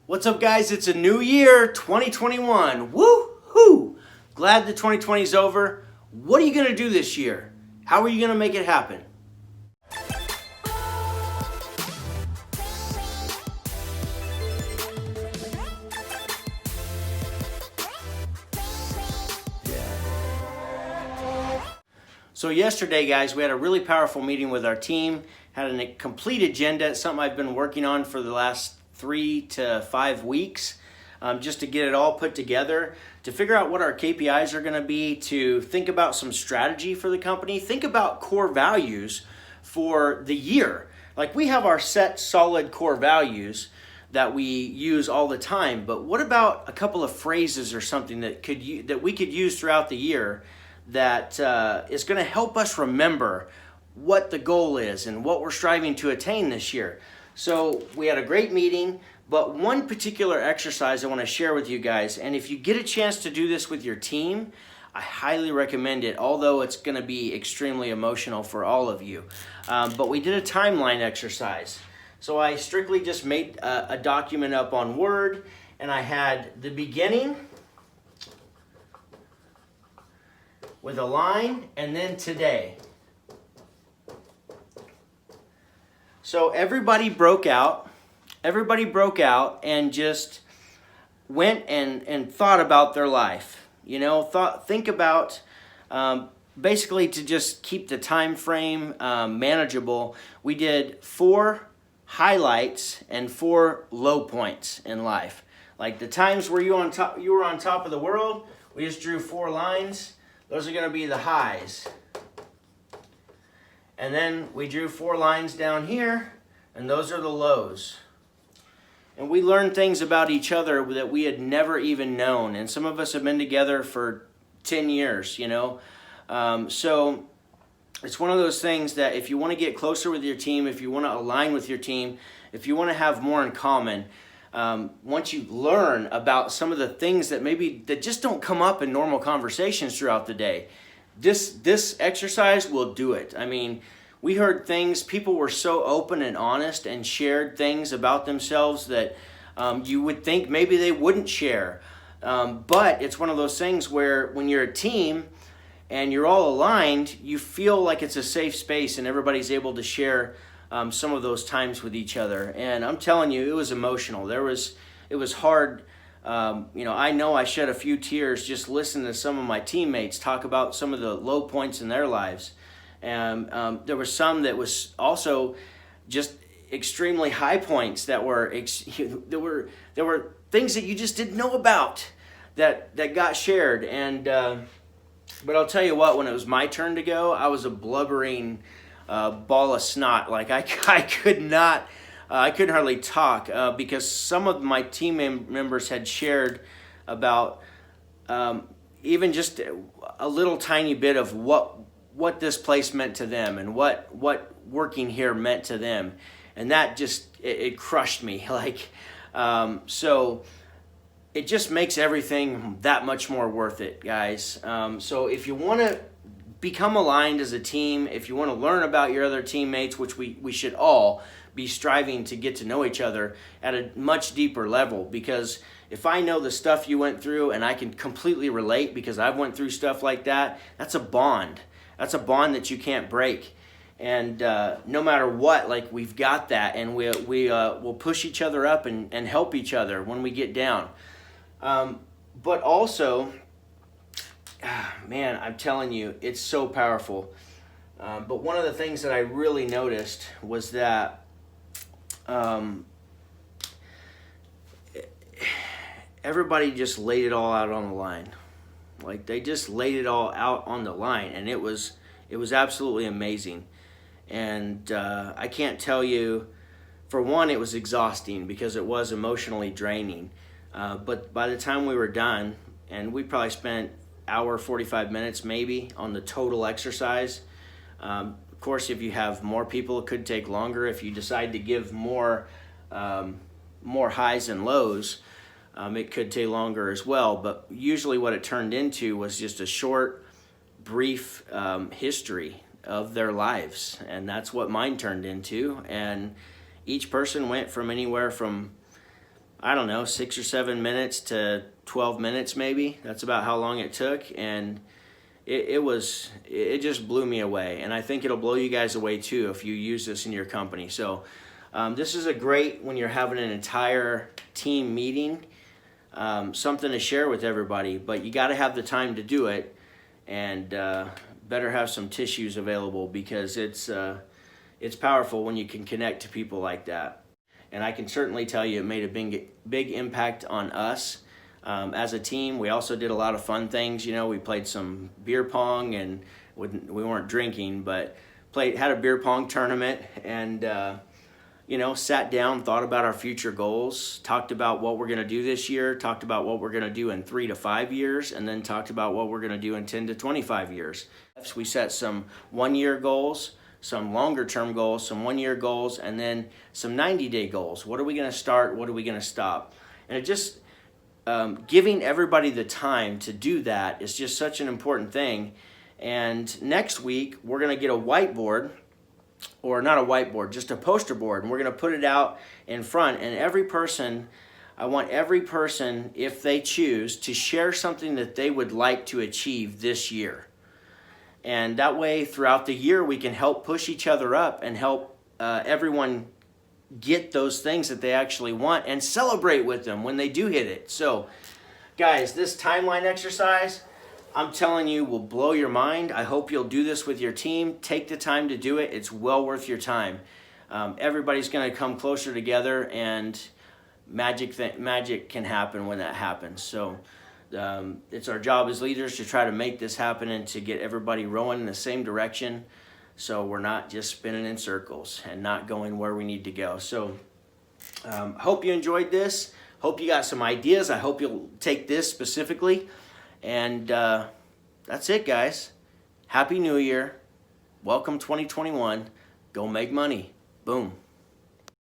What's up, guys? It's a new year, 2021. Woo-hoo! Glad the 2020 is over. What are you going to do this year? How are you going to make it happen? So yesterday, guys, we had a really powerful meeting with our team, had a complete agenda. It's something I've been working on for the last 3 to 5 weeks, just to get it all put together, to figure out what our KPIs are going to be, to think about some strategy for the company, think about core values for the year. Like, we have our set solid core values that we use all the time, but what about a couple of phrases or something that we could use throughout the year that is going to help us remember what the goal is and what we're striving to attain this year. So we had a great meeting, but one particular exercise I want to share with you guys, and if you get a chance to do this with your team, I highly recommend it, although it's going to be extremely emotional for all of you. But we did a timeline exercise. So I strictly just made a document up on Word, and I had the beginning with a line, and then today. So everybody broke out and just went and thought about their life. You know, think about, basically, to just keep the time frame manageable, we did 4 highlights and 4 low points in life. Like the times where you were on top of the world, we just drew 4 lines. Those are going to be the highs. And then we drew 4 lines down here, and those are the lows. And we learned things about each other that we had never even known. And some of us have been together for 10 years, you know. So it's one of those things that if you want to get closer with your team, if you want to align with your team, if you want to have more in common, once you learn about some of the things that just don't come up in normal conversations throughout the day, this exercise will do it. I mean, we heard things, people were so open and honest and shared things about themselves that you would think maybe they wouldn't share. But it's one of those things where when you're a team and you're all aligned, you feel like it's a safe space and everybody's able to share some of those times with each other. And I'm telling you, it was emotional. It was hard. I know I shed a few tears just listening to some of my teammates talk about some of the low points in their lives. And there were some that was also just extremely high points that were there were things that you just didn't know about that got shared. And but I'll tell you what, when it was my turn to go, I was a blubbering ball of snot. Like I couldn't hardly talk because some of my team members had shared about even just a little tiny bit of what this place meant to them and what working here meant to them, and that just it crushed me. Like so it just makes everything that much more worth it, guys. So if you want to become aligned as a team, if you want to learn about your other teammates, which we should all be striving to get to know each other at a much deeper level, because if I know the stuff you went through and I can completely relate because I've went through stuff like that, that's a bond. That's a bond that you can't break. And no matter what, like, we've got that, and we'll push each other up and help each other when we get down. But also, man, I'm telling you, it's so powerful. But one of the things that I really noticed was that everybody just laid it all out on the line. Like, they just laid it all out on the line, and it was absolutely amazing. And I can't tell you, for one, it was exhausting because it was emotionally draining. But by the time we were done, and we probably spent hour 45 minutes maybe on the total exercise. Of course, if you have more people, it could take longer. If you decide to give more highs and lows, it could take longer as well. But usually what it turned into was just a short, brief history of their lives. And that's what mine turned into. And each person went from anywhere from I don't know, 6 or 7 minutes to 12 minutes maybe. That's about how long it took, and it just blew me away. And I think it'll blow you guys away too if you use this in your company. So this is a great, when you're having an entire team meeting, something to share with everybody, but you got to have the time to do it, and better have some tissues available, because it's powerful when you can connect to people like that. And I can certainly tell you it made a big impact on us as a team. We also did a lot of fun things. You know, we played some beer pong, and we weren't drinking, but had a beer pong tournament, and you know, sat down, thought about our future goals, talked about what we're going to do this year, talked about what we're going to do in 3 to 5 years, and then talked about what we're going to do in 10 to 25 years. We set some 1-year goals, some longer term goals, some 1-year goals, and then some 90-day goals. What are we going to start? What are we going to stop? And it just, giving everybody the time to do that is just such an important thing. And next week, we're going to get a whiteboard, or not a whiteboard, just a poster board, and we're going to put it out in front. And I want every person, if they choose, to share something that they would like to achieve this year. And that way, throughout the year, we can help push each other up and help everyone get those things that they actually want, and celebrate with them when they do hit it. So, guys, this timeline exercise, I'm telling you, will blow your mind. I hope you'll do this with your team. Take the time to do it. It's well worth your time. Everybody's going to come closer together, and magic can happen when that happens. So it's our job as leaders to try to make this happen and to get everybody rowing in the same direction, so we're not just spinning in circles and not going where we need to go. So hope you enjoyed this. Hope you got some ideas. I hope you'll take this specifically. And that's it, guys. Happy New Year. Welcome 2021. Go make money. Boom.